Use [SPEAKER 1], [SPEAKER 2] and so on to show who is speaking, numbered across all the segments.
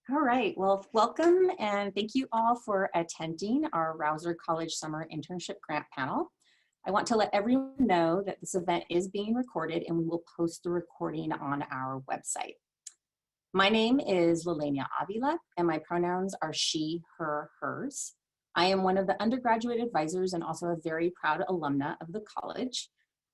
[SPEAKER 1] All right, well, welcome and thank you all for attending our Rouser College Summer Internship Grant Panel. I want to let everyone know that this event is being recorded and we will post the recording on our website. My name is Lelania Avila and my pronouns are she, her, hers. I am one of the undergraduate advisors and also a very proud alumna of the college.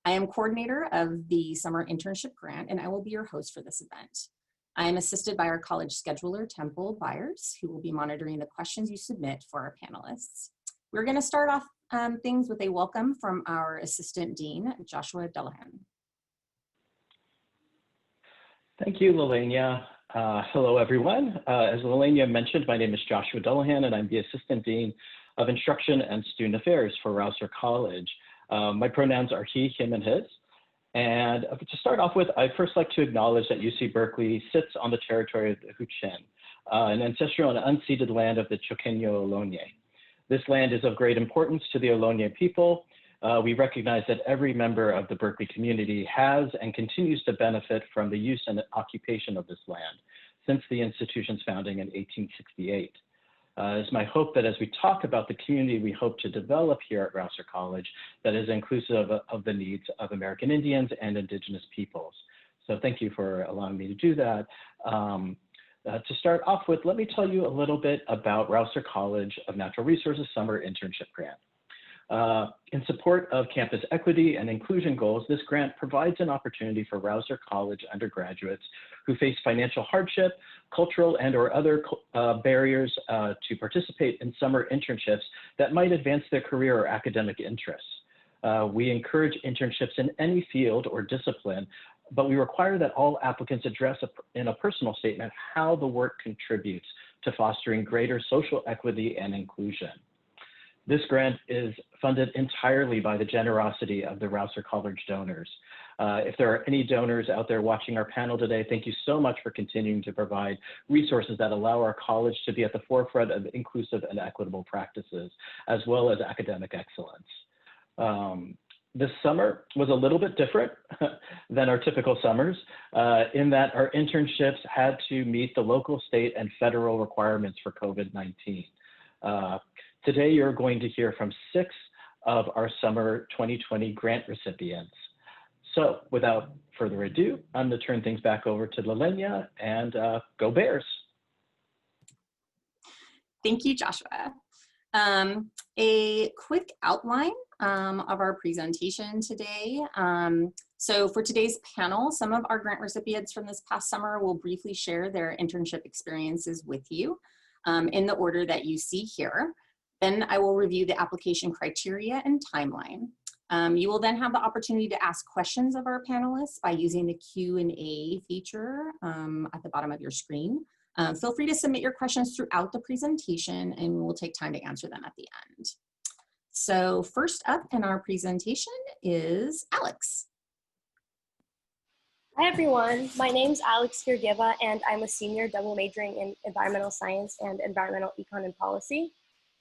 [SPEAKER 1] I am coordinator of the Summer Internship Grant and I will be your host for this event. I am assisted by our college scheduler, Temple Byers, who will be monitoring the questions you submit for our panelists. We're going to start off things with a welcome from our Assistant Dean, Joshua Dullahan.
[SPEAKER 2] Thank you, Lelania. Hello, everyone. As Lelania mentioned, my name is Joshua Dullahan, and I'm the Assistant Dean of Instruction and Student Affairs for Rouser College. My pronouns are he, him, and his. And to start off with, I'd first like to acknowledge that UC Berkeley sits on the territory of the Huichin, an ancestral and unceded land of the Choqueño Ohlone. This land is of great importance to the Ohlone people. We recognize that every member of the Berkeley community has and continues to benefit from the use and occupation of this land since the institution's founding in 1868. It's my hope that as we talk about the community we hope to develop here at Rouser College, that is inclusive of the needs of American Indians and Indigenous peoples. So thank you for allowing me to do that. To start off with, let me tell you a little bit about Rouser College of Natural Resources Summer Internship Grant. In support of campus equity and inclusion goals, this grant provides an opportunity for Rouser College undergraduates who face financial hardship, cultural and or other barriers to participate in summer internships that might advance their career or academic interests. We encourage internships in any field or discipline, but we require that all applicants address in a personal statement how the work contributes to fostering greater social equity and inclusion. This grant is funded entirely by the generosity of the Rouser College donors. If there are any donors out there watching our panel today, thank you so much for continuing to provide resources that allow our college to be at the forefront of inclusive and equitable practices, as well as academic excellence. This summer was a little bit different than our typical summers in that our internships had to meet the local, state, and federal requirements for COVID-19. Today, you're going to hear from 6 of our summer 2020 grant recipients. So without further ado, I'm going to turn things back over to Lelania and go Bears.
[SPEAKER 1] Thank you, Joshua. A quick outline of our presentation today. So for today's panel, some of our grant recipients from this past summer will briefly share their internship experiences with you in the order that you see here. Then I will review the application criteria and timeline. You will then have the opportunity to ask questions of our panelists by using the Q&A feature at the bottom of your screen. Feel free to submit your questions throughout the presentation and we will take time to answer them at the end. So first up in our presentation is Alex.
[SPEAKER 3] Hi everyone, my name is Alex Georgieva and I'm a senior double majoring in environmental science and environmental econ and policy.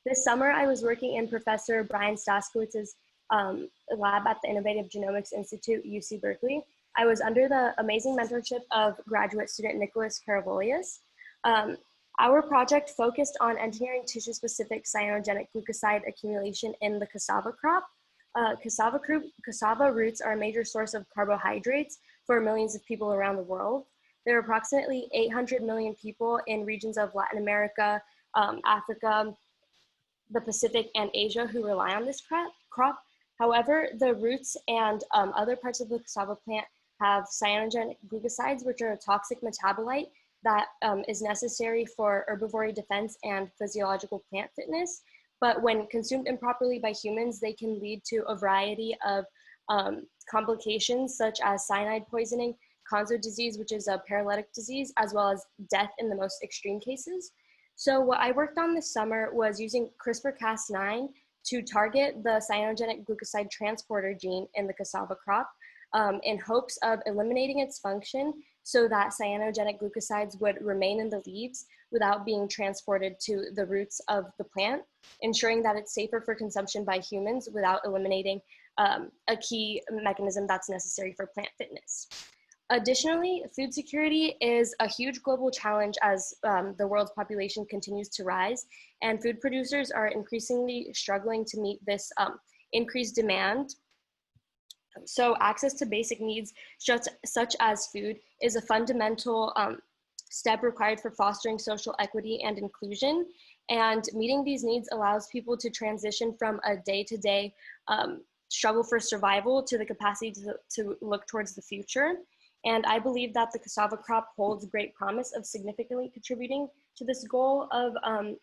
[SPEAKER 3] This summer I was working in Professor Brian Staskowitz's lab at the Innovative Genomics Institute, UC Berkeley. I was under the amazing mentorship of graduate student Nicholas Karavolius. Our project focused on engineering tissue-specific cyanogenic glucoside accumulation in the cassava crop. Cassava roots are a major source of carbohydrates for millions of people around the world. There are approximately 800 million people in regions of Latin America, Africa, the Pacific, and Asia who rely on this crop. However, the roots and other parts of the cassava plant have cyanogenic glucosides, which are a toxic metabolite that is necessary for herbivory defense and physiological plant fitness. But when consumed improperly by humans, they can lead to a variety of complications such as cyanide poisoning, Konzo disease, which is a paralytic disease, as well as death in the most extreme cases. So what I worked on this summer was using CRISPR-Cas9 to target the cyanogenic glucoside transporter gene in the cassava crop in hopes of eliminating its function so that cyanogenic glucosides would remain in the leaves without being transported to the roots of the plant, ensuring that it's safer for consumption by humans without eliminating a key mechanism that's necessary for plant fitness. Additionally, food security is a huge global challenge as the world's population continues to rise, and food producers are increasingly struggling to meet this increased demand. So access to basic needs such as food is a fundamental step required for fostering social equity and inclusion. And meeting these needs allows people to transition from a day-to-day struggle for survival to the capacity to look towards the future. And I believe that the cassava crop holds great promise of significantly contributing to this goal of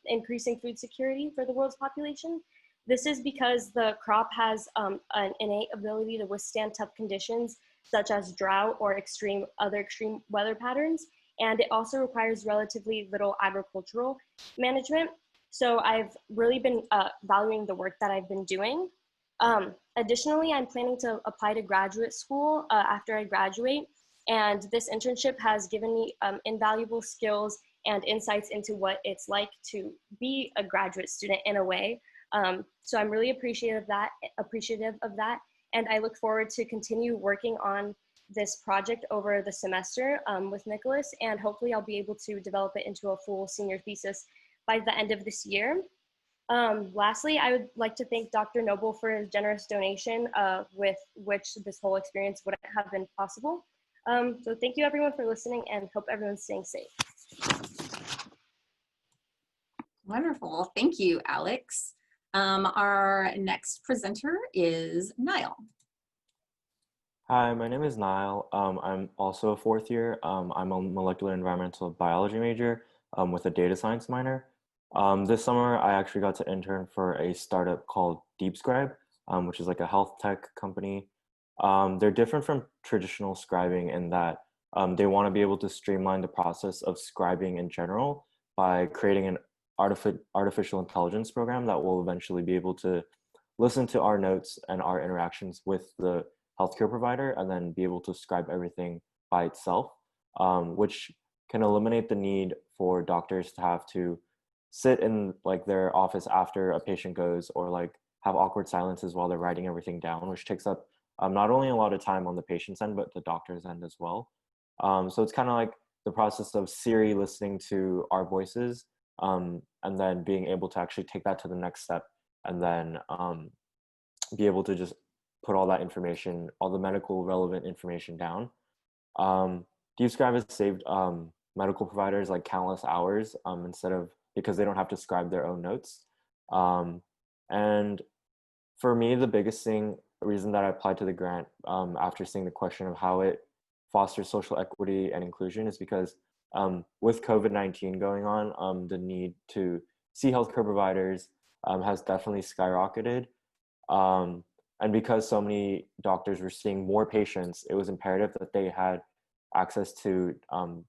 [SPEAKER 3] increasing food security for the world's population. This is because the crop has an innate ability to withstand tough conditions, such as drought or other extreme weather patterns. And it also requires relatively little agricultural management. So I've really been valuing the work that I've been doing. Additionally, I'm planning to apply to graduate school after I graduate. And this internship has given me invaluable skills and insights into what it's like to be a graduate student in a way. So I'm really appreciative of that. And I look forward to continue working on this project over the semester with Nicholas, and hopefully I'll be able to develop it into a full senior thesis by the end of this year. Lastly, I would like to thank Dr. Noble for his generous donation with which this whole experience wouldn't have been possible. So thank you everyone for listening, and hope everyone's staying safe.
[SPEAKER 1] Wonderful, thank you, Alex. Our next presenter is Nyle.
[SPEAKER 4] Hi, my name is Nyle. I'm also a fourth year. I'm a molecular environmental biology major with a data science minor. This summer, I actually got to intern for a startup called DeepScribe, which is like a health tech company. They're different from traditional scribing in that they want to be able to streamline the process of scribing in general by creating an artificial intelligence program that will eventually be able to listen to our notes and our interactions with the healthcare provider and then be able to scribe everything by itself, which can eliminate the need for doctors to have to sit in like their office after a patient goes or like have awkward silences while they're writing everything down, which takes up not only a lot of time on the patient's end, but the doctor's end as well. So it's kind of like the process of Siri listening to our voices and then being able to actually take that to the next step and then be able to just put all that information, all the medical relevant information down. DeepScribe has saved medical providers like countless hours because they don't have to scribe their own notes. And for me, the biggest reason that I applied to the grant after seeing the question of how it fosters social equity and inclusion is because with COVID-19 going on, the need to see healthcare providers has definitely skyrocketed. And because so many doctors were seeing more patients, it was imperative that they had access to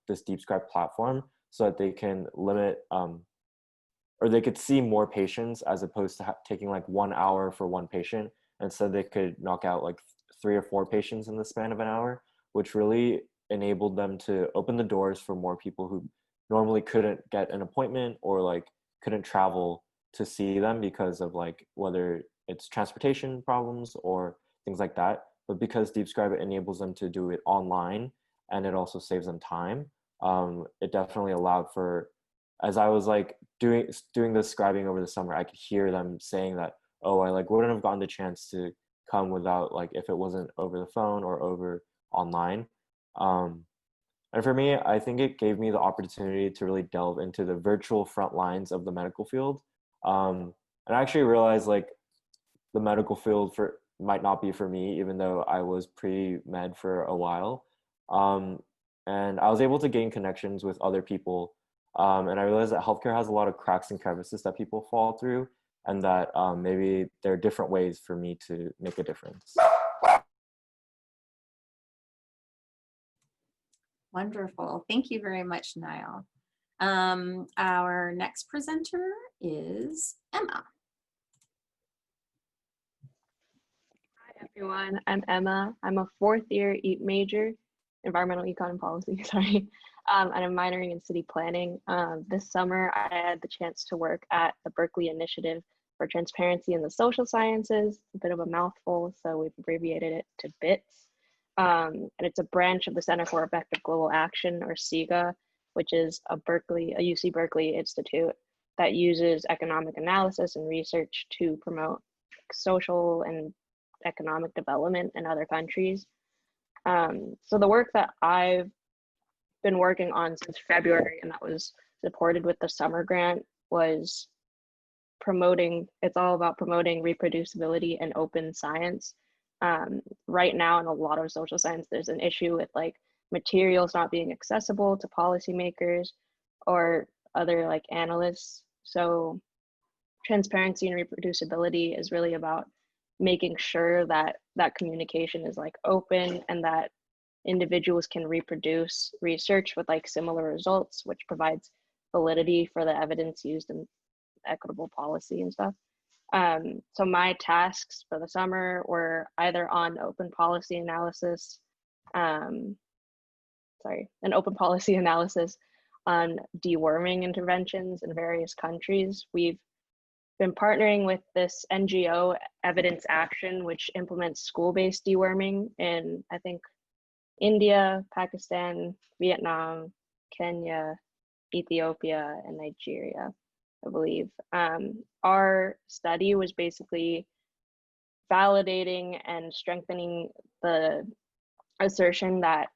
[SPEAKER 4] this DeepScribe platform so that they can limit or they could see more patients as opposed to taking like 1 hour for one patient. Instead, they could knock out like 3 or 4 patients in the span of an hour, which really enabled them to open the doors for more people who normally couldn't get an appointment or like couldn't travel to see them because of like whether it's transportation problems or things like that. But because DeepScribe enables them to do it online and it also saves them time, it definitely allowed for, as I was like doing this scribing over the summer, I could hear them saying that, oh, I like wouldn't have gotten the chance to come without like if it wasn't over the phone or over online. And for me, I think it gave me the opportunity to really delve into the virtual front lines of the medical field. And I actually realized like the medical field might not be for me, even though I was pre-med for a while. And I was able to gain connections with other people. And I realized that healthcare has a lot of cracks and crevices that people fall through, and that maybe there are different ways for me to make a difference.
[SPEAKER 1] Wonderful. Thank you very much, Nyle. Our next presenter is Emma.
[SPEAKER 5] Hi, everyone. I'm Emma. I'm a fourth year EAP major, environmental econ and policy, sorry. And I'm minoring in city planning. This summer, I had the chance to work at the Berkeley Initiative for Transparency in the Social Sciences, a bit of a mouthful, so we've abbreviated it to BITS. And it's a branch of the Center for Effective Global Action, or CEGA, which is a UC Berkeley institute that uses economic analysis and research to promote social and economic development in other countries. So the work that I've been working on since February, and that was supported with the summer grant, was it's all about promoting reproducibility and open science. Right now in a lot of social science, there's an issue with like materials not being accessible to policymakers or other like analysts. So transparency and reproducibility is really about making sure that that communication is like open and that individuals can reproduce research with like similar results, which provides validity for the evidence used in equitable policy and stuff. So my tasks for the summer were either on open policy analysis, an open policy analysis on deworming interventions in various countries. We've been partnering with this NGO, Evidence Action, which implements school-based deworming in, I think, India, Pakistan, Vietnam, Kenya, Ethiopia, and Nigeria, I believe. Our study was basically validating and strengthening the assertion that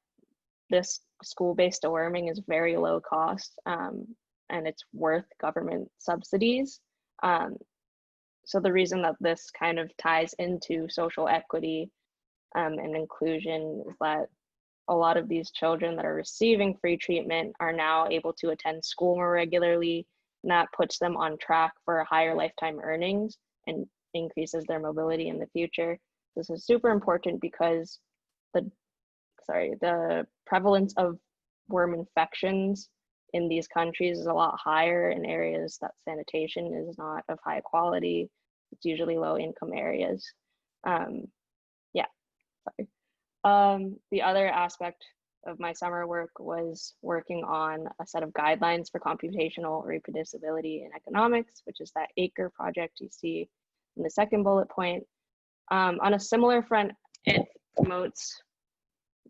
[SPEAKER 5] this school-based deworming is very low cost and it's worth government subsidies. So the reason that this kind of ties into social equity and inclusion is that a lot of these children that are receiving free treatment are now able to attend school more regularly, and that puts them on track for higher lifetime earnings and increases their mobility in the future. This is super important because the prevalence of worm infections in these countries is a lot higher in areas that sanitation is not of high quality. It's usually low income areas. The other aspect of my summer work was working on a set of guidelines for computational reproducibility in economics, which is that ACRE project you see in the second bullet point. On a similar front, it promotes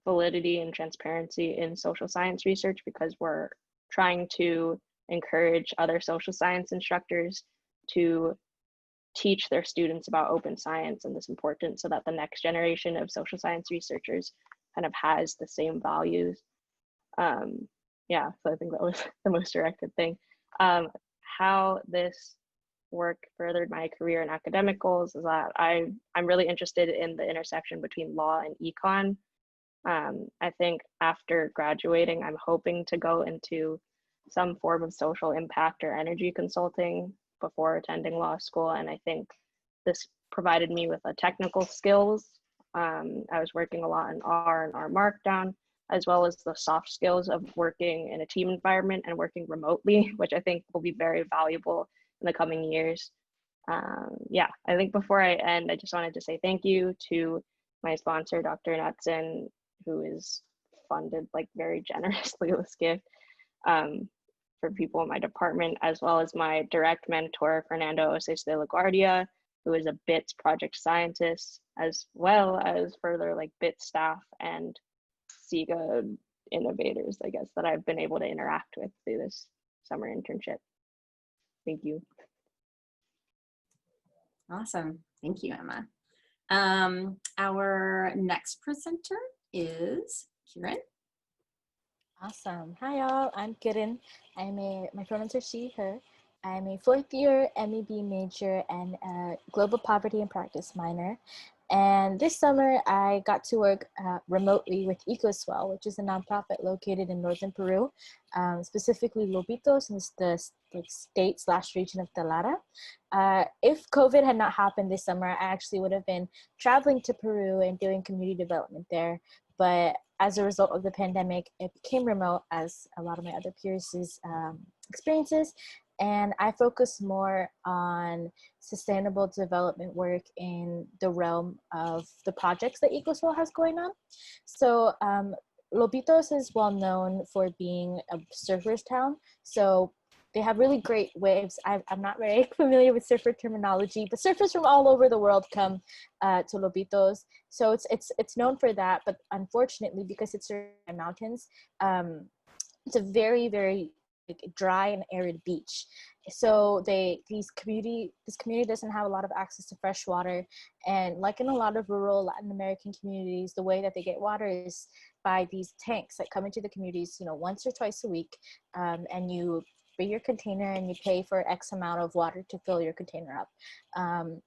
[SPEAKER 5] validity and transparency in social science research because we're trying to encourage other social science instructors to teach their students about open science and this important so that the next generation of social science researchers kind of has the same values. So I think that was the most directed thing. How this work furthered my career and academic goals is that I'm really interested in the intersection between law and econ. I think after graduating, I'm hoping to go into some form of social impact or energy consulting before attending law school. And I think this provided me with a technical skills. I was working a lot in R and R Markdown, as well as the soft skills of working in a team environment and working remotely, which I think will be very valuable in the coming years. I think before I end, I just wanted to say thank you to my sponsor, Dr. Knudsen, who is funded like very generously this gift for people in my department, as well as my direct mentor, Fernando Oces de la Guardia, who is a BITS project scientist, as well as further like BITS staff and CEGA innovators, I guess, that I've been able to interact with through this summer internship. Thank you.
[SPEAKER 1] Awesome. Thank you, Emma. Our next presenter is Kieren.
[SPEAKER 6] Awesome. Hi, y'all. I'm Kieren. My pronouns are she, her. I'm a fourth year MEB major and a global poverty and practice minor. And this summer, I got to work remotely with EcoSwell, which is a nonprofit located in northern Peru, specifically Lobitos in the state/region of Talara. If COVID had not happened this summer, I actually would have been traveling to Peru and doing community development there. But as a result of the pandemic, it became remote, as a lot of my other peers' experiences. And I focus more on sustainable development work in the realm of the projects that EcoSwell has going on. So Lobitos is well known for being a surfer's town. So they have really great waves. I'm not very familiar with surfer terminology, but surfers from all over the world come to Lobitos. So it's known for that, but unfortunately, because it's surrounded by mountains, it's a very, very like dry and arid beach. So this community doesn't have a lot of access to fresh water. And like in a lot of rural Latin American communities, the way that they get water is by these tanks that come into the communities, once or twice a week. And you bring your container and you pay for X amount of water to fill your container up.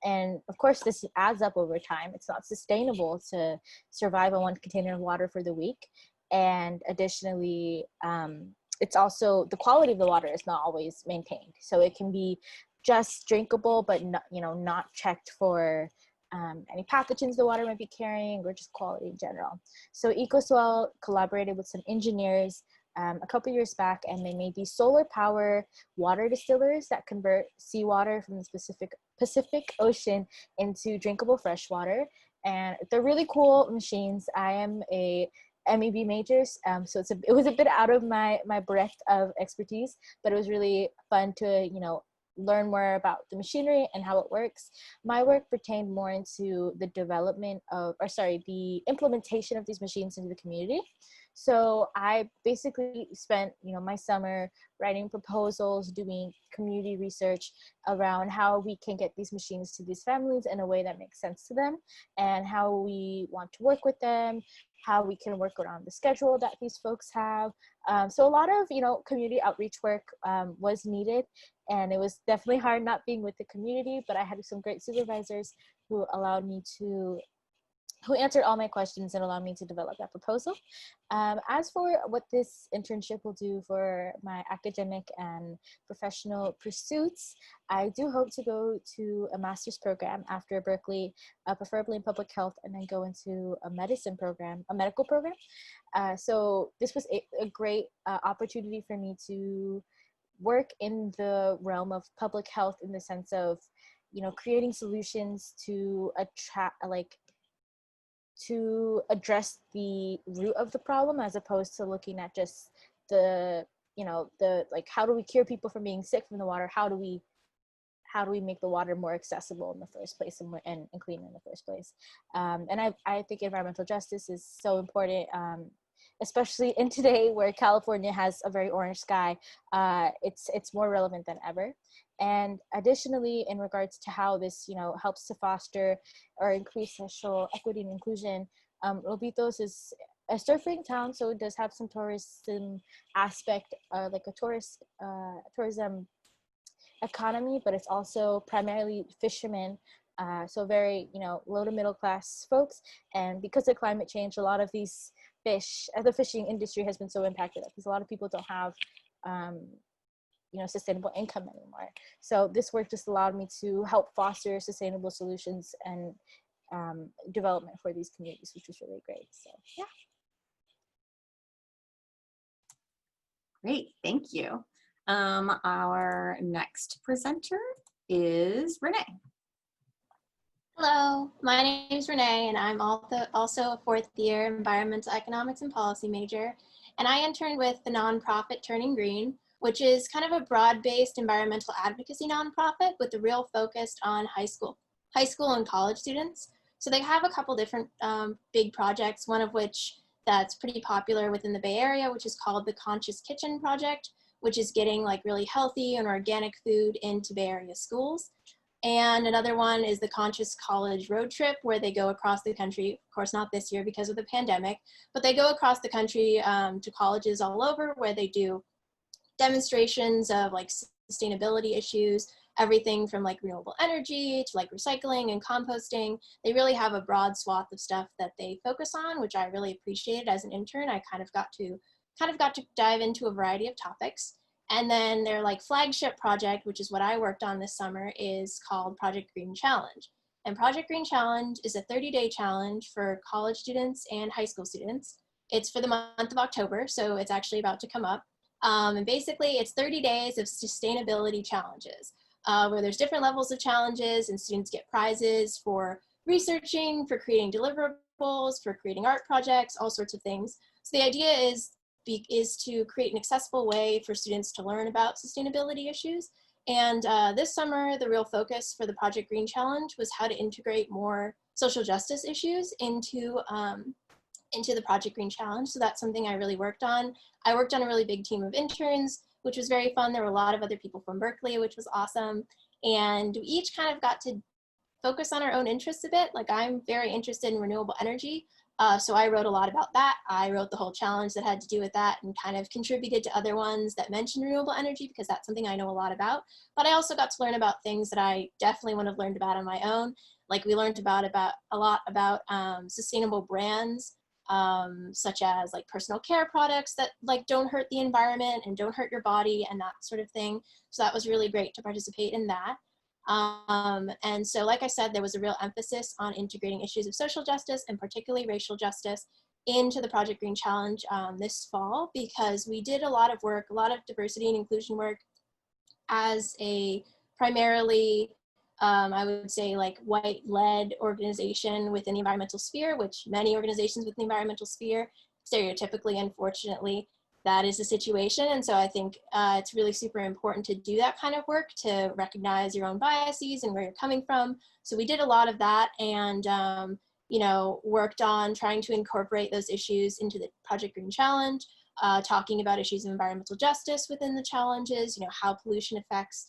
[SPEAKER 6] And of course, this adds up over time. It's not sustainable to survive on one container of water for the week. And additionally, it's also the quality of the water is not always maintained. So it can be just drinkable, but not checked for any pathogens the water might be carrying or just quality in general. So EcoSwell collaborated with some engineers a couple years back, and they made these solar power water distillers that convert seawater from the Pacific Ocean into drinkable fresh water. And they're really cool machines. I am a MEB majors, so it was a bit out of my breadth of expertise, but it was really fun to learn more about the machinery and how it works. My work pertained more into the the implementation of these machines into the community. So I basically spent my summer writing proposals, doing community research around how we can get these machines to these families in a way that makes sense to them, and how we want to work with them, how we can work around the schedule that these folks have. So a lot of community outreach work was needed, and it was definitely hard not being with the community, but I had some great supervisors who answered all my questions and allowed me to develop that proposal. As for what this internship will do for my academic and professional pursuits, I do hope to go to a master's program after Berkeley, preferably in public health, and then go into a medical program. So this was a great opportunity for me to work in the realm of public health, in the sense of, creating solutions to address the root of the problem, as opposed to looking at just the how do we cure people from being sick from the water? How do we make the water more accessible in the first place and clean in the first place? And I think environmental justice is so important, especially in today where California has a very orange sky. It's more relevant than ever. And additionally, in regards to how this, helps to foster or increase social equity and inclusion, Lobitos is a surfing town, so it does have some tourism aspect, like a tourism economy, but it's also primarily fishermen, so very, low to middle class folks. And because of climate change, a lot of these the fishing industry has been so impacted because a lot of people don't have sustainable income anymore. So this work just allowed me to help foster sustainable solutions and development for these communities, which was really great. So yeah.
[SPEAKER 1] Great, thank you. Our next presenter is Renee.
[SPEAKER 7] Hello, my name is Renee, and I'm also a fourth-year environmental economics and policy major, and I interned with the nonprofit Turning Green, which is kind of a broad-based environmental advocacy nonprofit with a real focus on high school and college students. So they have a couple different big projects, one of which that's pretty popular within the Bay Area, which is called the Conscious Kitchen Project, which is getting really healthy and organic food into Bay Area schools. And another one is the Conscious College Road Trip, where they go across the country, of course not this year because of the pandemic, but they go across the country to colleges all over, where they do demonstrations of sustainability issues, everything from renewable energy to recycling and composting. They really have a broad swath of stuff that they focus on, which I really appreciated as an intern. I kind of got to dive into a variety of topics. And then their flagship project, which is what I worked on this summer, is called Project Green Challenge. And Project Green Challenge is a 30-day challenge for college students and high school students. It's for the month of October, so it's actually about to come up. And basically it's 30 days of sustainability challenges, where there's different levels of challenges, and students get prizes for researching, for creating deliverables, for creating art projects, all sorts of things. So the idea is is to create an accessible way for students to learn about sustainability issues. And this summer, the real focus for the Project Green Challenge was how to integrate more social justice issues into the Project Green Challenge. So that's something I really worked on. I worked on a really big team of interns, which was very fun. There were a lot of other people from Berkeley, which was awesome. And we each kind of got to focus on our own interests a bit. Like, I'm very interested in renewable energy. So I wrote a lot about that. I wrote the whole challenge that had to do with that and kind of contributed to other ones that mentioned renewable energy because that's something I know a lot about. But I also got to learn about things that I definitely wouldn't have learned about on my own. Like, we learned about a lot about sustainable brands, such as like personal care products that like don't hurt the environment and don't hurt your body and that sort of thing. So that was really great to participate in that. And so, like I said, there was a real emphasis on integrating issues of social justice and particularly racial justice into the Project Green Challenge this fall, because we did a lot of work, a lot of diversity and inclusion work as a primarily, I would say, like white-led organization within the environmental sphere, which many organizations within the environmental sphere, stereotypically, unfortunately, that is the situation. And so I think it's really super important to do that kind of work, to recognize your own biases and where you're coming from. So we did a lot of that and, you know, worked on trying to incorporate those issues into the Project Green Challenge, talking about issues of environmental justice within the challenges, you know, how pollution affects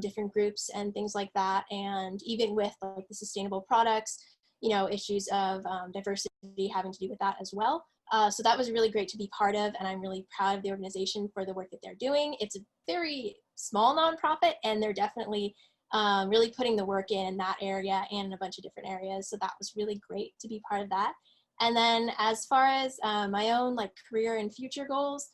[SPEAKER 7] different groups and things like that. And even with like the sustainable products, you know, issues of diversity having to do with that as well. So that was really great to be part of, and I'm really proud of the organization for the work that they're doing. It's a very small nonprofit, and they're definitely really putting the work in that area and in a bunch of different areas. So that was really great to be part of that. And then as far as my own like career and future goals,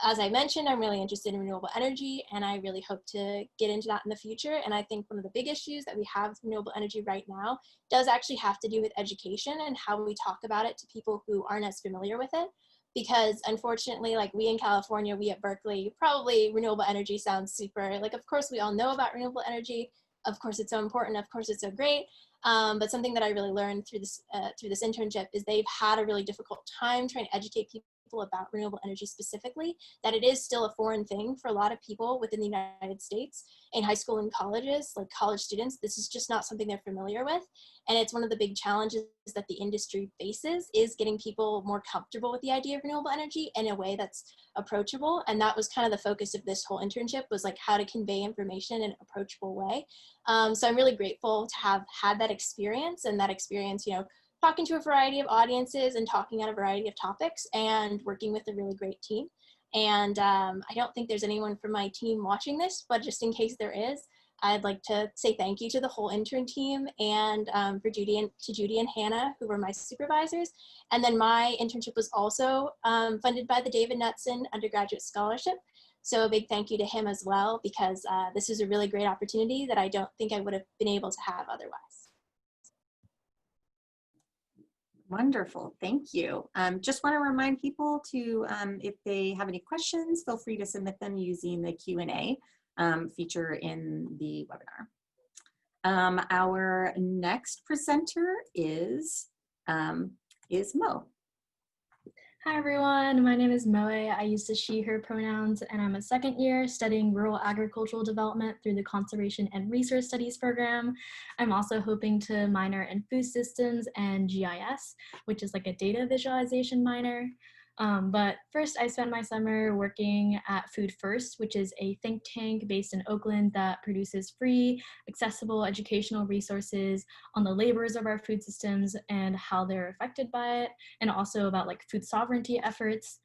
[SPEAKER 7] as I mentioned, I'm really interested in renewable energy, and I really hope to get into that in the future. And I think one of the big issues that we have with renewable energy right now does actually have to do with education and how we talk about it to people who aren't as familiar with it. Because unfortunately, like we in California, we at Berkeley, probably renewable energy sounds super, like of course we all know about renewable energy. Of course it's so important, of course it's so great. But something that I really learned through this internship is they've had a really difficult time trying to educate people about renewable energy specifically, that it is still a foreign thing for a lot of people within the United States in high school and colleges, like college students. This is just not something they're familiar with. And it's one of the big challenges that the industry faces, is getting people more comfortable with the idea of renewable energy in a way that's approachable. And that was kind of the focus of this whole internship, was like how to convey information in an approachable way. So I'm really grateful to have had that experience, and that experience, you know, talking to a variety of audiences and talking on a variety of topics and working with a really great team. And I don't think there's anyone from my team watching this, but just in case there is, I'd like to say thank you to the whole intern team and to Judy and Hannah, who were my supervisors. And then my internship was also funded by the David Knutson Undergraduate Scholarship. So a big thank you to him as well, because this was a really great opportunity that I don't think I would have been able to have otherwise.
[SPEAKER 1] Wonderful, thank you. Just want to remind people to, if they have any questions, feel free to submit them using the Q&A feature in the webinar. Our next presenter is Mo.
[SPEAKER 8] Hi everyone, my name is Moe. I use the she, her pronouns, and I'm a second year studying rural agricultural development through the Conservation and Resource Studies program. I'm also hoping to minor in food systems and GIS, which is like a data visualization minor. But first, I spent my summer working at Food First, which is a think tank based in Oakland that produces free, accessible educational resources on the labors of our food systems and how they're affected by it, and also about like food sovereignty efforts.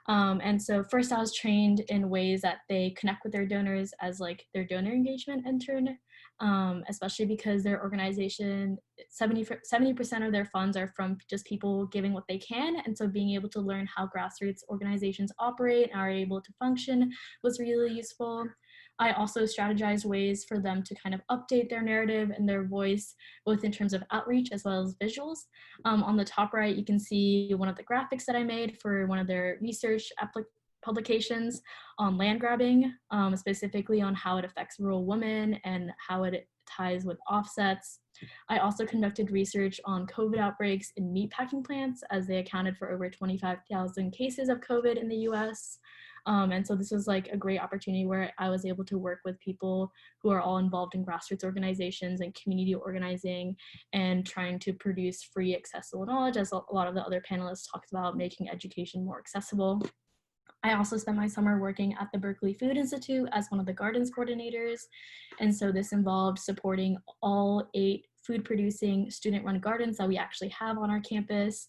[SPEAKER 8] And so first I was trained in ways that they connect with their donors as like their donor engagement intern, especially because their organization, 70% of their funds are from just people giving what they can. And so being able to learn how grassroots organizations operate and are able to function was really useful. I also strategized ways for them to kind of update their narrative and their voice, both in terms of outreach as well as visuals. On the top right, you can see one of the graphics that I made for one of their research publications on land grabbing, specifically on how it affects rural women and how it ties with offsets. I also conducted research on COVID outbreaks in meatpacking plants, as they accounted for over 25,000 cases of COVID in the US. And so this was like a great opportunity where I was able to work with people who are all involved in grassroots organizations and community organizing and trying to produce free, accessible knowledge, as a lot of the other panelists talked about, making education more accessible. I also spent my summer working at the Berkeley Food Institute as one of the gardens coordinators. And so this involved supporting all 8 food producing student-run gardens that we actually have on our campus.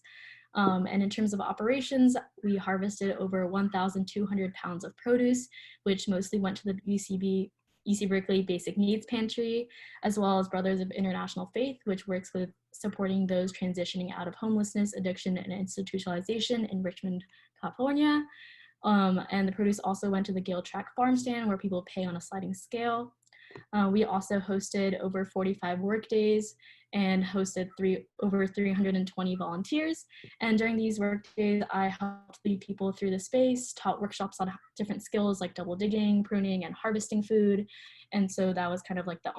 [SPEAKER 8] And in terms of operations, we harvested over 1,200 pounds of produce, which mostly went to the UC Berkeley Basic Needs Pantry, as well as Brothers of International Faith, which works with supporting those transitioning out of homelessness, addiction, and institutionalization in Richmond, California. And the produce also went to the Gale Track Farm Stand, where people pay on a sliding scale. We also hosted over 45 work days and hosted over 320 volunteers. And during these work days, I helped lead people through the space, taught workshops on different skills like double digging, pruning, and harvesting food. And so that was kind of like the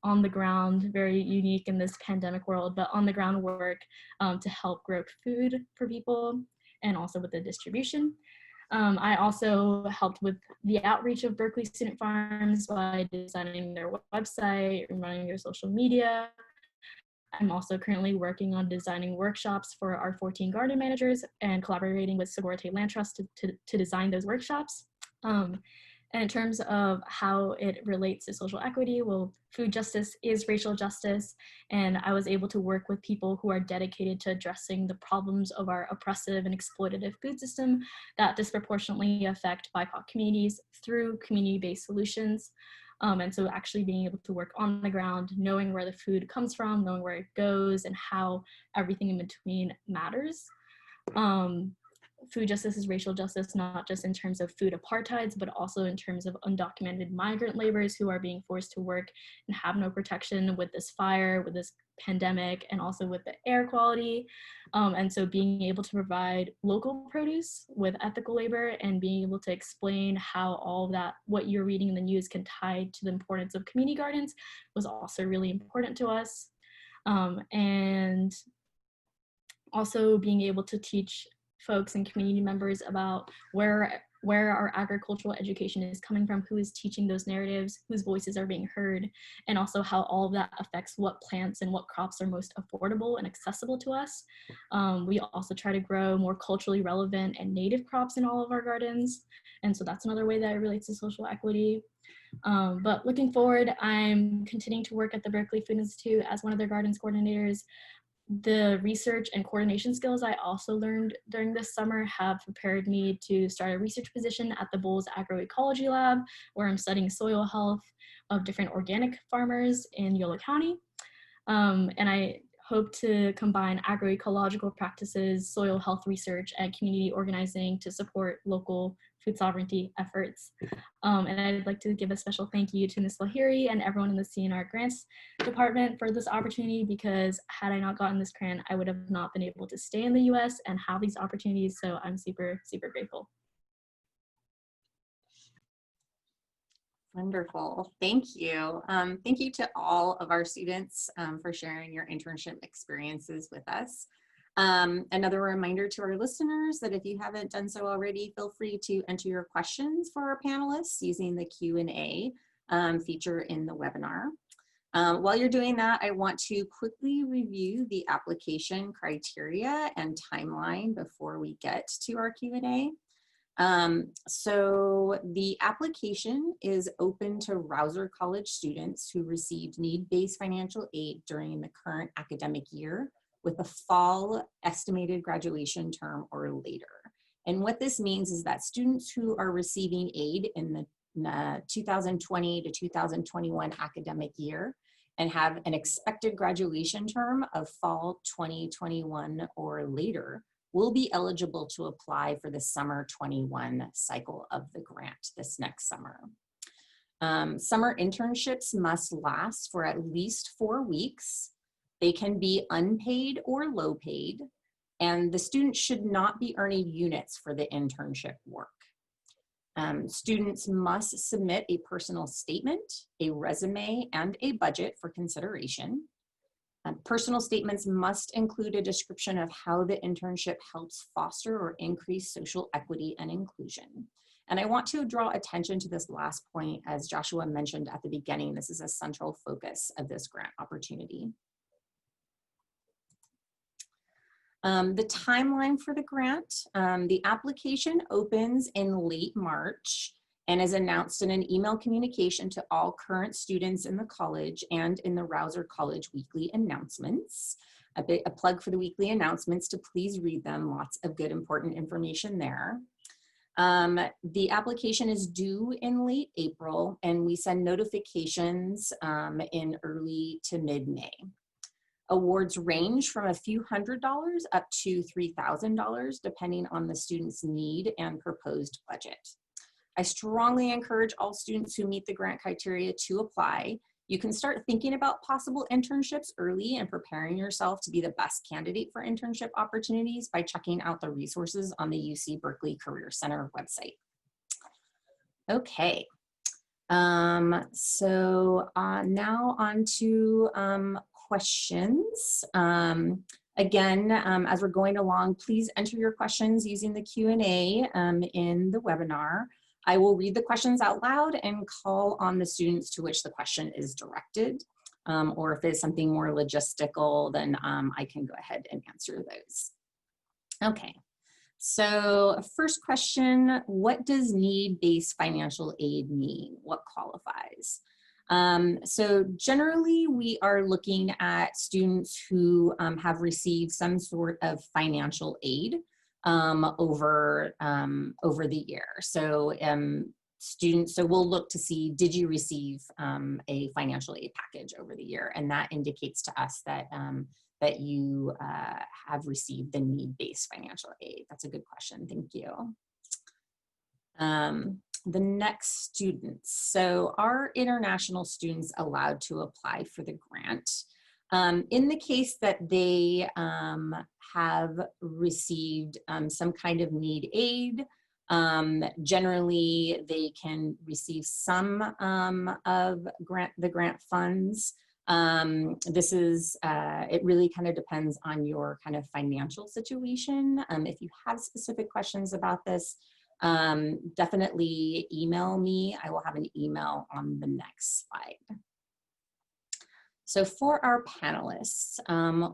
[SPEAKER 8] on the ground, very unique in this pandemic world, but on the ground work to help grow food for people and also with the distribution. I also helped with the outreach of Berkeley Student Farms by designing their website and running their social media. I'm also currently working on designing workshops for our 14 garden managers and collaborating with Segurate Land Trust to design those workshops. And in terms of how it relates to social equity, well, food justice is racial justice, and I was able to work with people who are dedicated to addressing the problems of our oppressive and exploitative food system that disproportionately affect BIPOC communities through community-based solutions. And so actually being able to work on the ground, knowing where the food comes from, knowing where it goes, and how everything in between matters. Food justice is racial justice, not just in terms of food apartheids, but also in terms of undocumented migrant laborers who are being forced to work and have no protection with this fire, with this pandemic, and also with the air quality. And so being able to provide local produce with ethical labor and being able to explain how all of that, what you're reading in the news, can tie to the importance of community gardens was also really important to us. And also being able to teach folks and community members about where our agricultural education is coming from, who is teaching those narratives, whose voices are being heard, and also how all of that affects what plants and what crops are most affordable and accessible to us. We also try to grow more culturally relevant and native crops in all of our gardens. And so that's another way that it relates to social equity. But looking forward, I'm continuing to work at the Berkeley Food Institute as one of their gardens coordinators. The research and coordination skills I also learned during this summer have prepared me to start a research position at the Bulls Agroecology Lab, where I'm studying soil health of different organic farmers in Yolo County. And I hope to combine agroecological practices, soil health research, and community organizing to support local food sovereignty efforts. And I'd like to give a special thank you to Ms. Lahiri and everyone in the CNR Grants Department for this opportunity, because had I not gotten this grant, I would have not been able to stay in the US and have these opportunities. So I'm super, super grateful.
[SPEAKER 1] Wonderful, thank you. Thank you to all of our students for sharing your internship experiences with us. Another reminder to our listeners that if you haven't done so already, feel free to enter your questions for our panelists using the Q&A feature in the webinar. While you're doing that, I want to quickly review the application criteria and timeline before we get to our Q&A. So the application is open to Rausser College students who received need-based financial aid during the current academic year with a fall estimated graduation term or later. And what this means is that students who are receiving aid in the 2020 to 2021 academic year and have an expected graduation term of fall 2021 or later will be eligible to apply for the summer 21 cycle of the grant this next summer. Summer internships must last for at least 4 weeks. They can be unpaid or low paid, and the student should not be earning units for the internship work. Students must submit a personal statement, a resume, and a budget for consideration. Personal statements must include a description of how the internship helps foster or increase social equity and inclusion. And I want to draw attention to this last point, as Joshua mentioned at the beginning. This is a central focus of this grant opportunity. The timeline for the grant, the application opens in late March and is announced in an email communication to all current students in the college and in the Rouser College weekly announcements. A plug for the weekly announcements to please read them. Lots of good, important information there. The application is due in late April, and we send notifications in early to mid-May. Awards range from a few $100s up to $3,000, depending on the student's need and proposed budget. I strongly encourage all students who meet the grant criteria to apply. You can start thinking about possible internships early and preparing yourself to be the best candidate for internship opportunities by checking out the resources on the UC Berkeley Career Center website. Okay, now on to questions. Again, as we're going along, please enter your questions using the Q&A in the webinar. I will read the questions out loud and call on the students to which the question is directed. Or if it's something more logistical, then I can go ahead and answer those. Okay, so first question, what does need-based financial aid mean? What qualifies? So generally, we are looking at students who have received some sort of financial aid over the year. So so we'll look to see, did you receive a financial aid package over the year? And that indicates to us that, that you have received the need-based financial aid. That's a good question, thank you. The next students. So are international students allowed to apply for the grant? In the case that they have received some kind of need aid, generally they can receive some of the grant funds. This is, it really kind of depends on your kind of financial situation. If you have specific questions about this, definitely email me. I will have an email on the next slide. So for our panelists,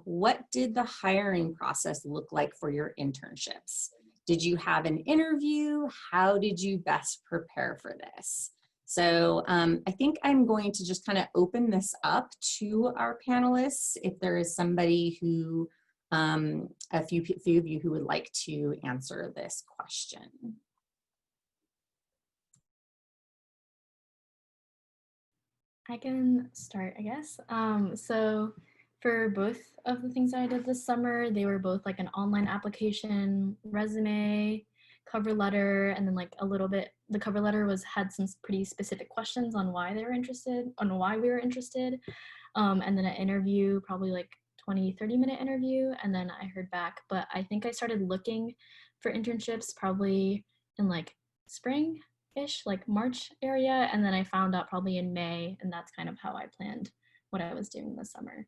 [SPEAKER 1] what did the hiring process look like for your internships? Did you have an interview? How did you best prepare for this? So I think I'm going to just kind of open this up to our panelists. If there is somebody who, a few of you who would like to answer this question.
[SPEAKER 8] I can start, I guess. So for both of the things I did this summer, they were both like an online application, resume, cover letter, and then like a little bit, the cover letter had some pretty specific questions on why they were interested, on why we were interested. And then an interview, probably like 20-30-minute interview, and then I heard back. But I think I started looking for internships probably in like spring-ish, like March area, and then I found out probably in May, and that's kind of how I planned what I was doing this summer.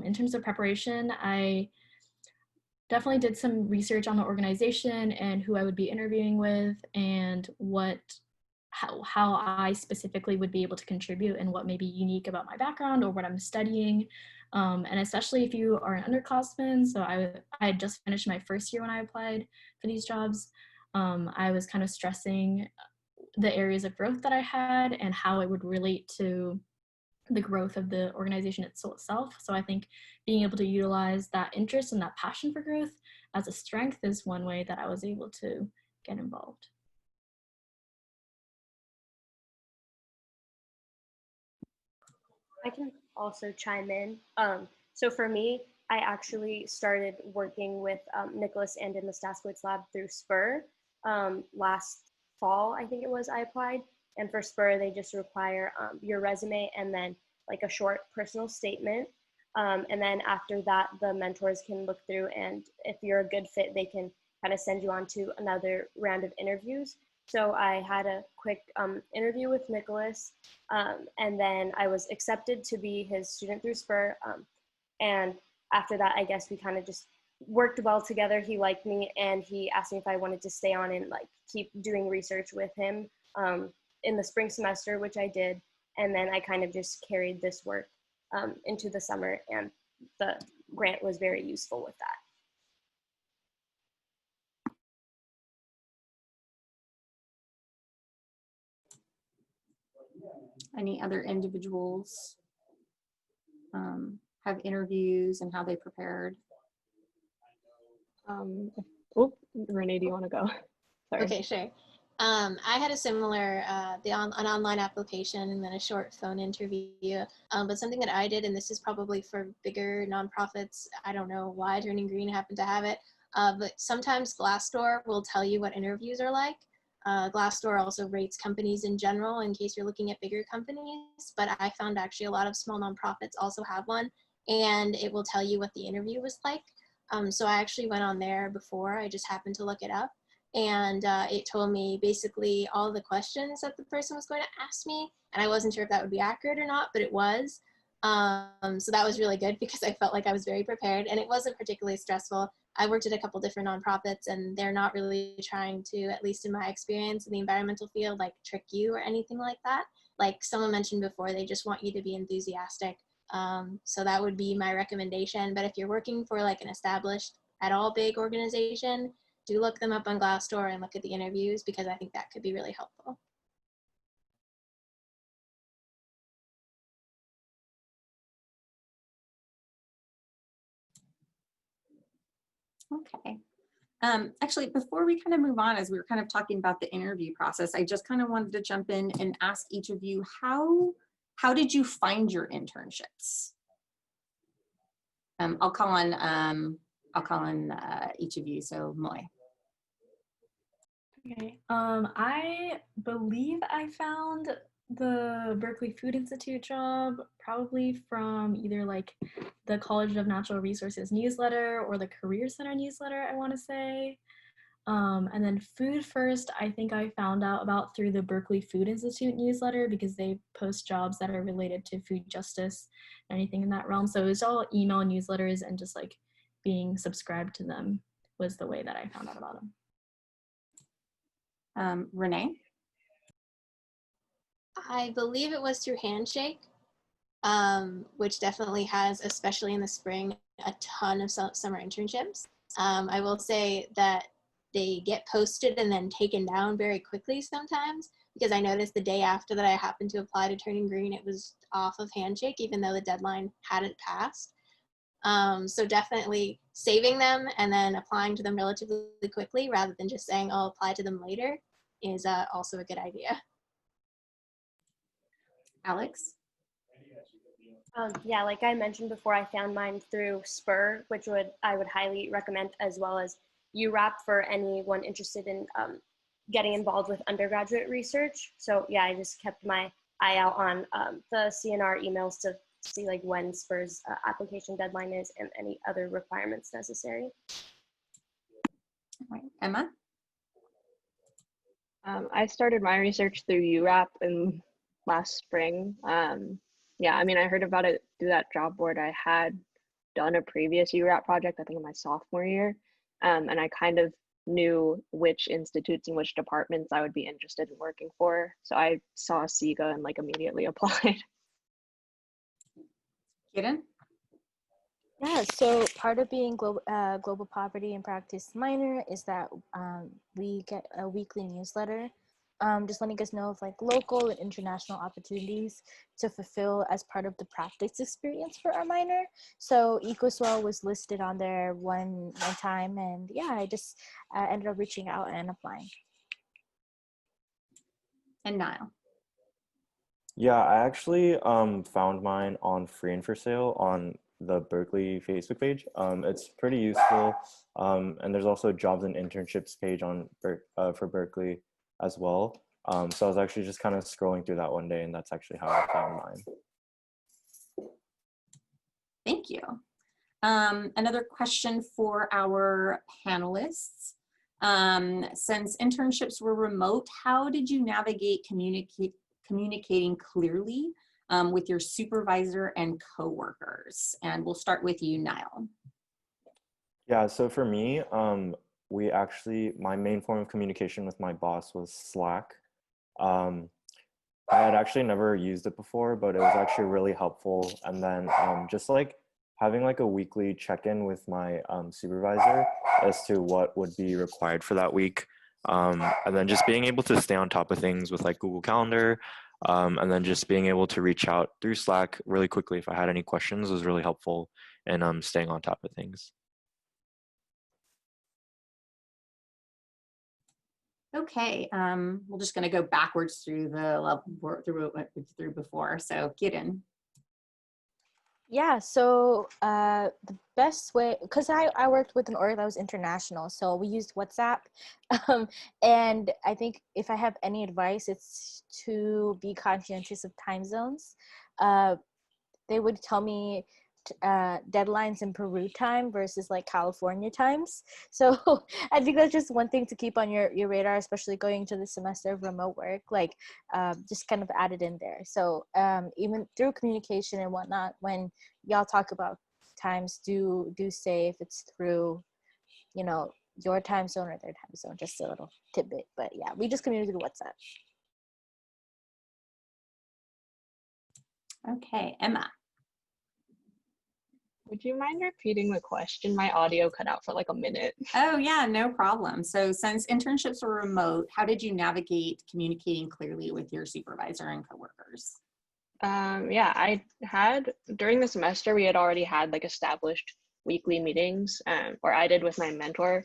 [SPEAKER 8] In terms of preparation, I definitely did some research on the organization and who I would be interviewing with and how I specifically would be able to contribute and what may be unique about my background or what I'm studying. And especially if you are an underclassman, so I had just finished my first year when I applied for these jobs. I was kind of stressing the areas of growth that I had and how it would relate to the growth of the organization itself. So I think being able to utilize that interest and that passion for growth as a strength is one way that I was able to get involved.
[SPEAKER 3] I can also chime in. So for me, I actually started working with Nicholas and in the Staskowitz lab through SPUR. Last fall, I think it was, I applied. And for SPUR, they just require your resume and then like a short personal statement. And then after that, the mentors can look through, and if you're a good fit, they can kind of send you on to another round of interviews. So I had a quick interview with Nicholas, and then I was accepted to be his student through Spur. And after that, I guess we kind of just worked well together. He liked me, and he asked me if I wanted to stay on and like keep doing research with him in the spring semester, which I did. And then I kind of just carried this work into the summer, and the grant was very useful with that.
[SPEAKER 1] Any other individuals have interviews and how they prepared?
[SPEAKER 5] Renee, do you want to go? Sorry.
[SPEAKER 7] Okay, sure. I had a similar, an online application and then a short phone interview. But something that I did, and this is probably for bigger nonprofits, I don't know why Turning Green happened to have it, but sometimes Glassdoor will tell you what interviews are like. Glassdoor also rates companies in general in case you're looking at bigger companies, but I found actually a lot of small nonprofits also have one, and it will tell you what the interview was like. So I actually went on there before, I just happened to look it up, and it told me basically all the questions that the person was going to ask me, and I wasn't sure if that would be accurate or not, but it was. So that was really good because I felt like I was very prepared, and it wasn't particularly stressful. I worked at a couple different nonprofits, and they're not really trying to, at least in my experience in the environmental field, like trick you or anything like that. Like someone mentioned before, they just want you to be enthusiastic. So that would be my recommendation. But if you're working for like an established at all big organization, do look them up on Glassdoor and look at the interviews, because I think that could be really helpful.
[SPEAKER 1] Okay. Actually, before we kind of move on, as we were kind of talking about the interview process, I just kind of wanted to jump in and ask each of you, how did you find your internships? I'll call on each of you. So Moy.
[SPEAKER 8] Okay. I believe I found the Berkeley Food Institute job probably from either like the College of Natural Resources newsletter or the Career Center newsletter, I want to say. And then Food First, I think I found out about through the Berkeley Food Institute newsletter, because they post jobs that are related to food justice, anything in that realm. So it was all email newsletters, and just like being subscribed to them was the way that I found out about them.
[SPEAKER 1] Renee?
[SPEAKER 7] I believe it was through Handshake, which definitely has, especially in the spring, a ton of summer internships. I will say that they get posted and then taken down very quickly sometimes, because I noticed the day after that I happened to apply to Turning Green, it was off of Handshake, even though the deadline hadn't passed. So definitely saving them and then applying to them relatively quickly rather than just saying, I'll apply to them later, is also a good idea.
[SPEAKER 1] Alex?
[SPEAKER 3] Yeah, like I mentioned before, I found mine through Spur, which I would highly recommend, as well as URAP for anyone interested in getting involved with undergraduate research. So yeah, I just kept my eye out on the CNR emails to see like when Spur's application deadline is and any other requirements necessary.
[SPEAKER 1] All right. Emma?
[SPEAKER 5] I started my research through URAP in last spring. Yeah, I mean, I heard about it through that job board. I had done a previous URAP project, I think in my sophomore year, and I kind of knew which institutes and which departments I would be interested in working for. So I saw SIGA and like immediately applied.
[SPEAKER 1] Kieren?
[SPEAKER 6] Yeah, so part of being global poverty and practice minor is that we get a weekly newsletter, just letting us know of like local and international opportunities to fulfill as part of the practice experience for our minor. So EcoSwell was listed on there one time, and yeah, I just ended up reaching out and applying.
[SPEAKER 1] And Nyle?
[SPEAKER 4] Yeah, I actually found mine on Free and for Sale on the Berkeley Facebook page. It's pretty useful, and there's also jobs and internships page on for Berkeley as well. So I was actually just kind of scrolling through that one day, and that's actually how I found mine.
[SPEAKER 1] Thank you. Another question for our panelists. Since internships were remote, how did you navigate communicating clearly with your supervisor and coworkers? And we'll start with you, Nyle.
[SPEAKER 4] Yeah, so for me, my main form of communication with my boss was Slack. Um, I had actually never used it before, but it was actually really helpful. And then just like having like a weekly check-in with my supervisor as to what would be required for that week. And then just being able to stay on top of things with like Google Calendar, and then just being able to reach out through Slack really quickly if I had any questions was really helpful in staying on top of things.
[SPEAKER 1] Okay, we're just going to go backwards through the level through before. So, Kieren.
[SPEAKER 6] Yeah, so the best way, because I worked with an org that was international, so we used WhatsApp. And I think if I have any advice, it's to be conscientious of time zones. They would tell me deadlines in Peru time versus like California times. So I think that's just one thing to keep on your radar, especially going to the semester of remote work, like just kind of add it in there. So even through communication and whatnot, when y'all talk about times, do say if it's through, you know, your time zone or their time zone, just a little tidbit. But yeah, we just communicate through WhatsApp.
[SPEAKER 1] Okay, Emma.
[SPEAKER 5] Would you mind repeating the question? My audio cut out for like a minute.
[SPEAKER 1] Oh yeah, no problem. So since internships were remote, how did you navigate communicating clearly with your supervisor and coworkers?
[SPEAKER 5] Yeah, I had, during the semester, we had already had like established weekly meetings, or I did with my mentor.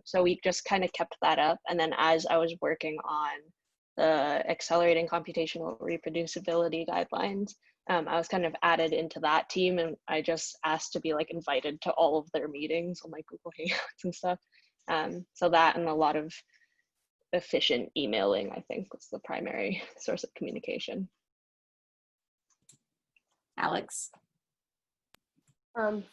[SPEAKER 5] So we just kind of kept that up. And then as I was working on the accelerating computational reproducibility guidelines, I was kind of added into that team, and I just asked to be like invited to all of their meetings on like Google Hangouts and stuff. So that and a lot of efficient emailing, I think, was the primary source of communication.
[SPEAKER 1] Alex.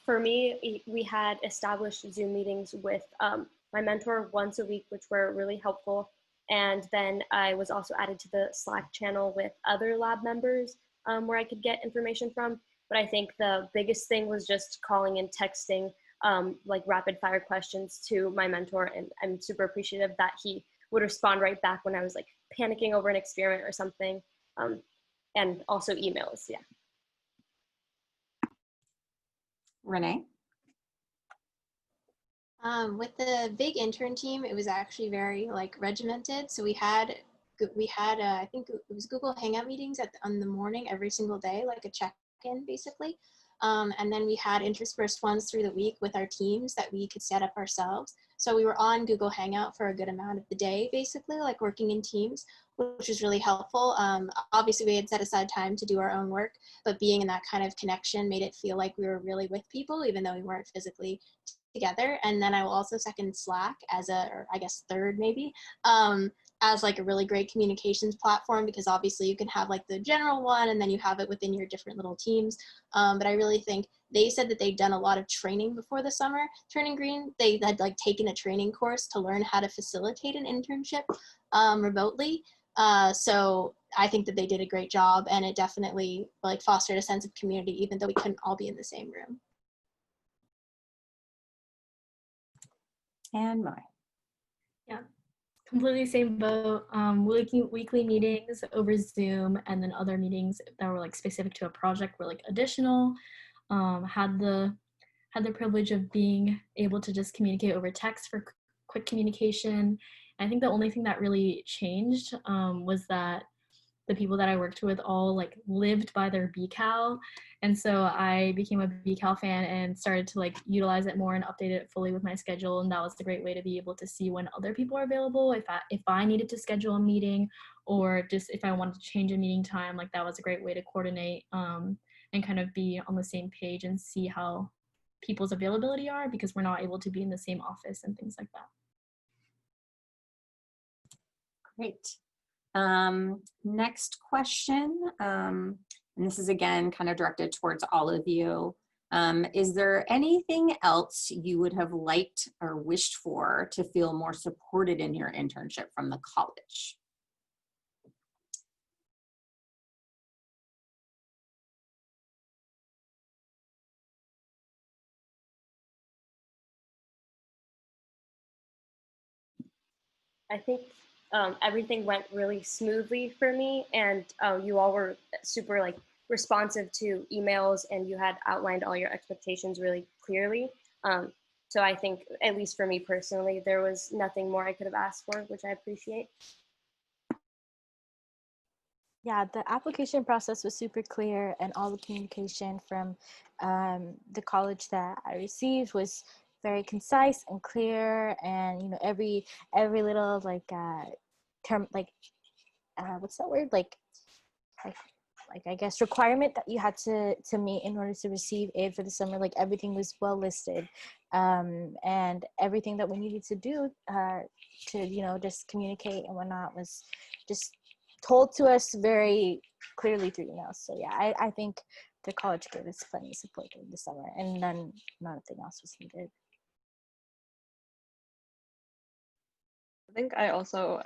[SPEAKER 3] For me, we had established Zoom meetings with my mentor once a week, which were really helpful. And then I was also added to the Slack channel with other lab members where I could get information from. But I think the biggest thing was just calling and texting like rapid fire questions to my mentor. And I'm super appreciative that he would respond right back when I was like panicking over an experiment or something. And also emails, yeah.
[SPEAKER 1] Renee.
[SPEAKER 7] With the big intern team, it was actually very like regimented. So we had I think it was Google Hangout meetings on the morning every single day, like a check-in basically. And then we had interspersed ones through the week with our teams that we could set up ourselves. So we were on Google Hangout for a good amount of the day, basically, like working in teams, which was really helpful. Obviously, we had set aside time to do our own work, but being in that kind of connection made it feel like we were really with people, even though we weren't physically together. And then I will also second Slack as or I guess third maybe, as like a really great communications platform, because obviously you can have like the general one and then you have it within your different little teams. But I really think they said that they'd done a lot of training before the summer turning green. They had like taken a training course to learn how to facilitate an internship remotely. So I think that they did a great job, and it definitely like fostered a sense of community, even though we couldn't all be in the same room.
[SPEAKER 1] And Mai.
[SPEAKER 8] Yeah, completely same boat. Weekly meetings over Zoom, and then other meetings that were like specific to a project were like additional. Had the privilege of being able to just communicate over text for quick communication. And I think the only thing that really changed was that the people that I worked with all like lived by their BCal. And so I became a BCal fan and started to like utilize it more and update it fully with my schedule. And that was a great way to be able to see when other people are available. If I needed to schedule a meeting, or just if I wanted to change a meeting time, like that was a great way to coordinate and kind of be on the same page and see how people's availability are, because we're not able to be in the same office and things like that.
[SPEAKER 1] Great. Next question, and this is again kind of directed towards all of you. Is there anything else you would have liked or wished for to feel more supported in your internship from the college?
[SPEAKER 3] I think everything went really smoothly for me, and you all were super like responsive to emails, and you had outlined all your expectations really clearly. So I think, at least for me personally, there was nothing more I could have asked for, which I appreciate.
[SPEAKER 6] Yeah, the application process was super clear, and all the communication from the college that I received was very concise and clear. And you know, every little like term, like what's that word, like like I guess requirement that you had to meet in order to receive aid for the summer, like everything was well listed, and everything that we needed to do to, you know, just communicate and whatnot was just told to us very clearly through emails. So yeah, I think the college gave us plenty of support during the summer, and nothing else was needed.
[SPEAKER 5] I think I also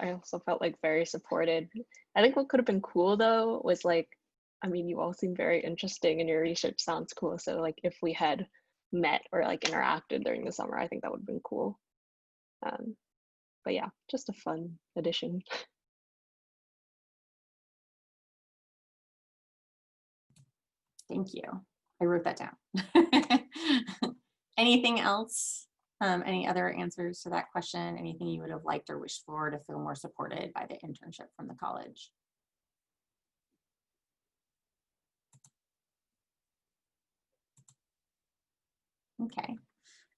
[SPEAKER 5] felt like very supported. I think what could have been cool though was like, I mean, you all seem very interesting and your research sounds cool. So like if we had met or like interacted during the summer, I think that would have been cool. But yeah, just a fun addition.
[SPEAKER 1] Thank you. I wrote that down. Anything else? Any other answers to that question? Anything you would have liked or wished for to feel more supported by the internship from the college? Okay.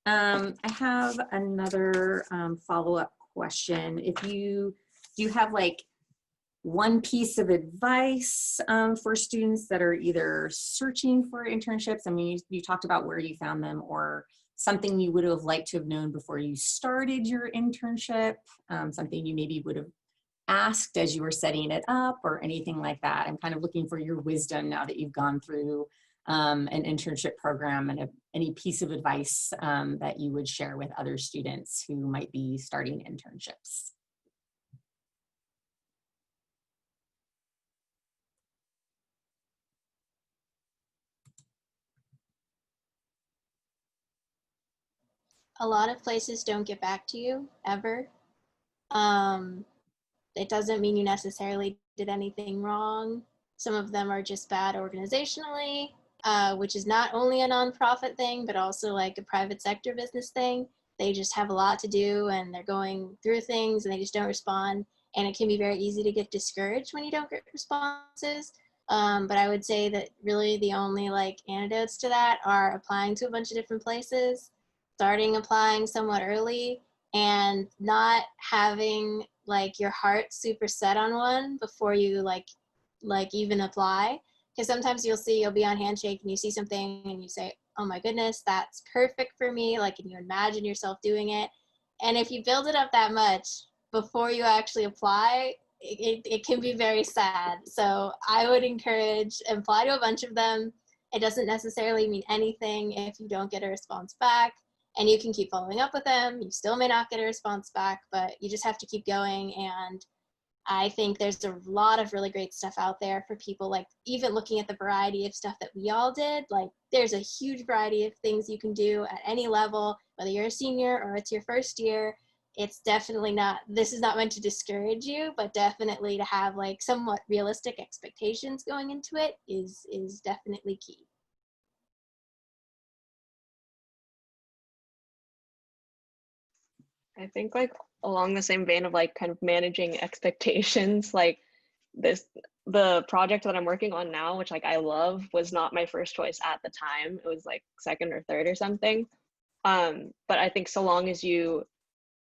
[SPEAKER 1] I have another follow-up question. If you do you have like one piece of advice for students that are either searching for internships? I mean, you talked about where you found them, or something you would have liked to have known before you started your internship, something you maybe would have asked as you were setting it up, or anything like that. I'm kind of looking for your wisdom now that you've gone through an internship program, and any piece of advice that you would share with other students who might be starting internships.
[SPEAKER 7] A lot of places don't get back to you ever. It doesn't mean you necessarily did anything wrong. Some of them are just bad organizationally, which is not only a nonprofit thing, but also like a private sector business thing. They just have a lot to do and they're going through things and they just don't respond. And it can be very easy to get discouraged when you don't get responses. But I would say that really the only like antidotes to that are applying to a bunch of different places, starting applying somewhat early, and not having like your heart super set on one before you like even apply. Because sometimes you'll be on Handshake and you see something and you say, oh my goodness, that's perfect for me, like, and you imagine yourself doing it. And if you build it up that much before you actually apply, it can be very sad. So I would encourage, apply to a bunch of them. It doesn't necessarily mean anything if you don't get a response back, and you can keep following up with them. You still may not get a response back, but you just have to keep going. And I think there's a lot of really great stuff out there for people, like even looking at the variety of stuff that we all did, like there's a huge variety of things you can do at any level, whether you're a senior or it's your first year. It's definitely not, this is not meant to discourage you, but definitely to have like somewhat realistic expectations going into it is definitely key.
[SPEAKER 5] I think like along the same vein of like kind of managing expectations, like the project that I'm working on now, which like I love, was not my first choice at the time. It was like second or third or something. But I think so long as you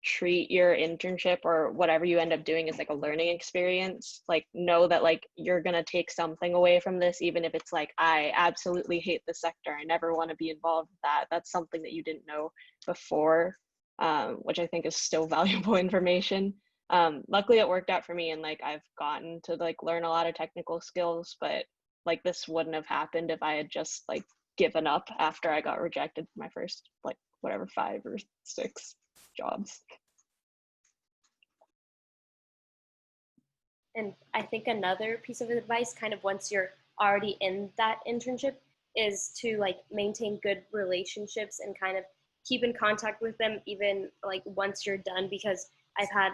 [SPEAKER 5] treat your internship or whatever you end up doing as like a learning experience, like know that like you're gonna take something away from this, even if it's like, I absolutely hate the sector, I never want to be involved with that. That's something that you didn't know before, which I think is still valuable information. Luckily it worked out for me, and like I've gotten to like learn a lot of technical skills, but like this wouldn't have happened if I had just like given up after I got rejected for my first, like, whatever, 5 or 6 jobs.
[SPEAKER 3] And I think another piece of advice, kind of once you're already in that internship, is to like maintain good relationships and kind of keep in contact with them even like once you're done, because I've had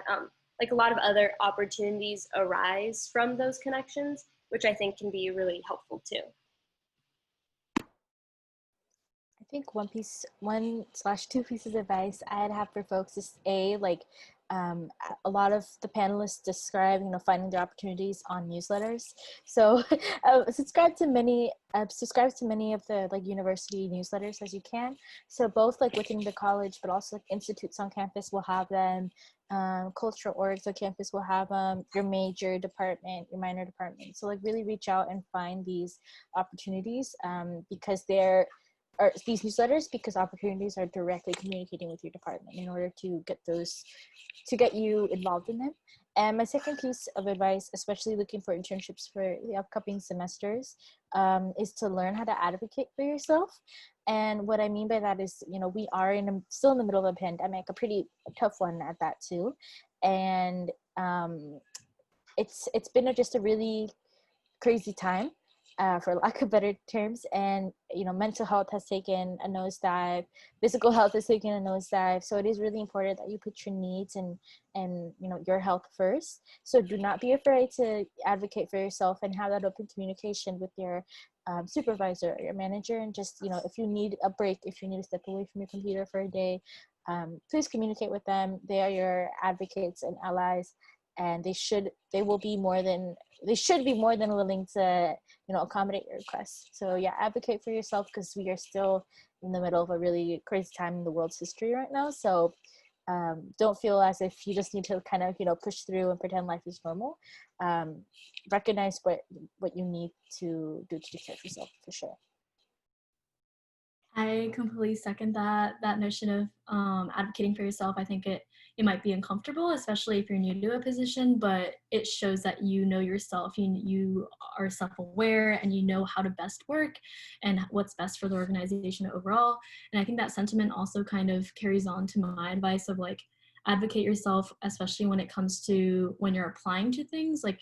[SPEAKER 3] like a lot of other opportunities arise from those connections, which I think can be really helpful too.
[SPEAKER 6] I think one slash two pieces of advice I'd have for folks is a lot of the panelists describe, finding their opportunities on newsletters. So subscribe to many of the like university newsletters as you can. So both like within the college, but also like institutes on campus will have them. Cultural orgs on campus will have your major department, your minor department. So like really reach out and find these opportunities because these newsletters, because opportunities are directly communicating with your department in order to get you involved in them. And my second piece of advice, especially looking for internships for the upcoming semesters, is to learn how to advocate for yourself. And what I mean by that is, we are still in the middle of a pandemic, a pretty tough one at that too. And it's been just a really crazy time. For lack of better terms, and mental health has taken a nosedive, physical health has taken a nosedive, so it is really important that you put your needs and your health first. So do not be afraid to advocate for yourself and have that open communication with your supervisor or your manager, and just if you need a break, if you need to step away from your computer for a day, please communicate with them. They are your advocates and allies, and they should be more than willing to accommodate your requests. So yeah, advocate for yourself, because we are still in the middle of a really crazy time in the world's history right now. So don't feel as if you just need to kind of push through and pretend life is normal. Recognize what you need to do to take care of yourself, for sure.
[SPEAKER 8] I completely second that notion of advocating for yourself. I think it might be uncomfortable, especially if you're new to a position, but it shows that you know yourself, you are self-aware, and you know how to best work and what's best for the organization overall. And I think that sentiment also kind of carries on to my advice of like, advocate yourself, especially when it comes to when you're applying to things. Like,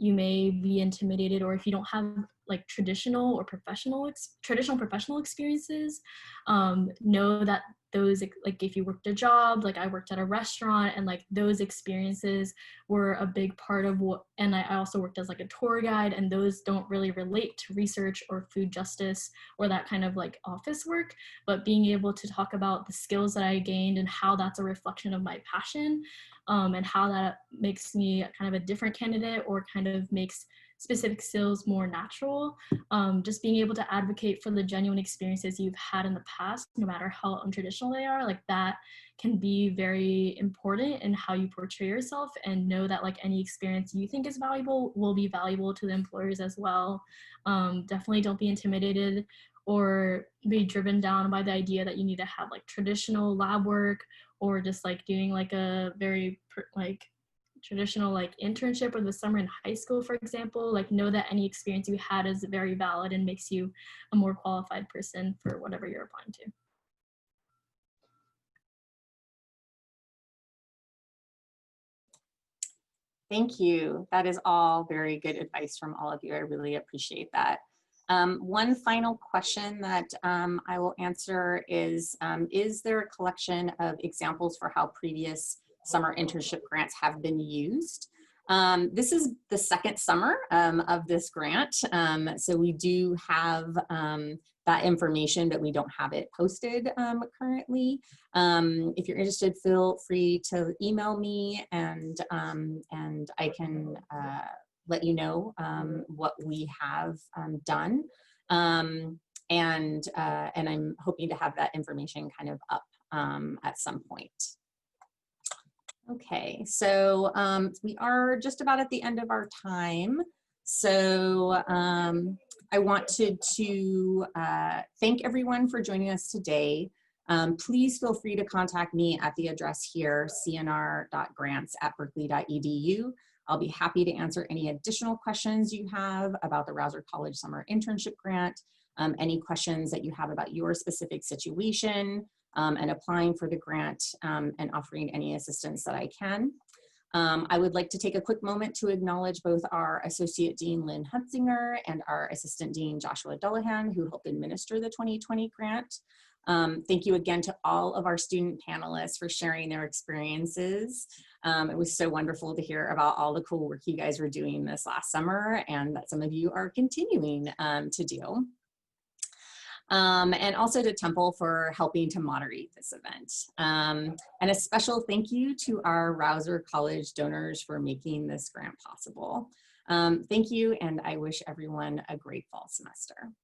[SPEAKER 8] you may be intimidated, or if you don't have like traditional professional experiences, know that those, like if you worked a job, like I worked at a restaurant, and like those experiences were a big part of what, and I also worked as like a tour guide, and those don't really relate to research or food justice or that kind of like office work, but being able to talk about the skills that I gained and how that's a reflection of my passion, and how that makes me kind of a different candidate, or kind of makes specific skills more natural. Just being able to advocate for the genuine experiences you've had in the past, no matter how untraditional they are, like that can be very important in how you portray yourself, and know that like any experience you think is valuable will be valuable to the employers as well. Definitely don't be intimidated or be driven down by the idea that you need to have like traditional lab work, or just like doing like a very traditional like internship or the summer in high school, for example. Like, know that any experience you had is very valid and makes you a more qualified person for whatever you're applying to.
[SPEAKER 1] Thank you. That is all very good advice from all of you. I really appreciate that. One final question that I will answer is there a collection of examples for how previous summer internship grants have been used? This is the second summer of this grant, so we do have that information, but we don't have it posted currently. If you're interested, feel free to email me, and I can let you know what we have done, and I'm hoping to have that information kind of up at some point. Okay, so we are just about at the end of our time. So I wanted to thank everyone for joining us today. Please feel free to contact me at the address here, cnr.grants@berkeley.edu. I'll be happy to answer any additional questions you have about the Rouser College Summer Internship Grant, any questions that you have about your specific situation, and applying for the grant, and offering any assistance that I can. I would like to take a quick moment to acknowledge both our Associate Dean Lynn Hutzinger and our Assistant Dean Joshua Dullahan, who helped administer the 2020 grant. Thank you again to all of our student panelists for sharing their experiences. It was so wonderful to hear about all the cool work you guys were doing this last summer and that some of you are continuing to do. And also to Temple for helping to moderate this event. And a special thank you to our Rouser College donors for making this grant possible. Thank you, and I wish everyone a great fall semester.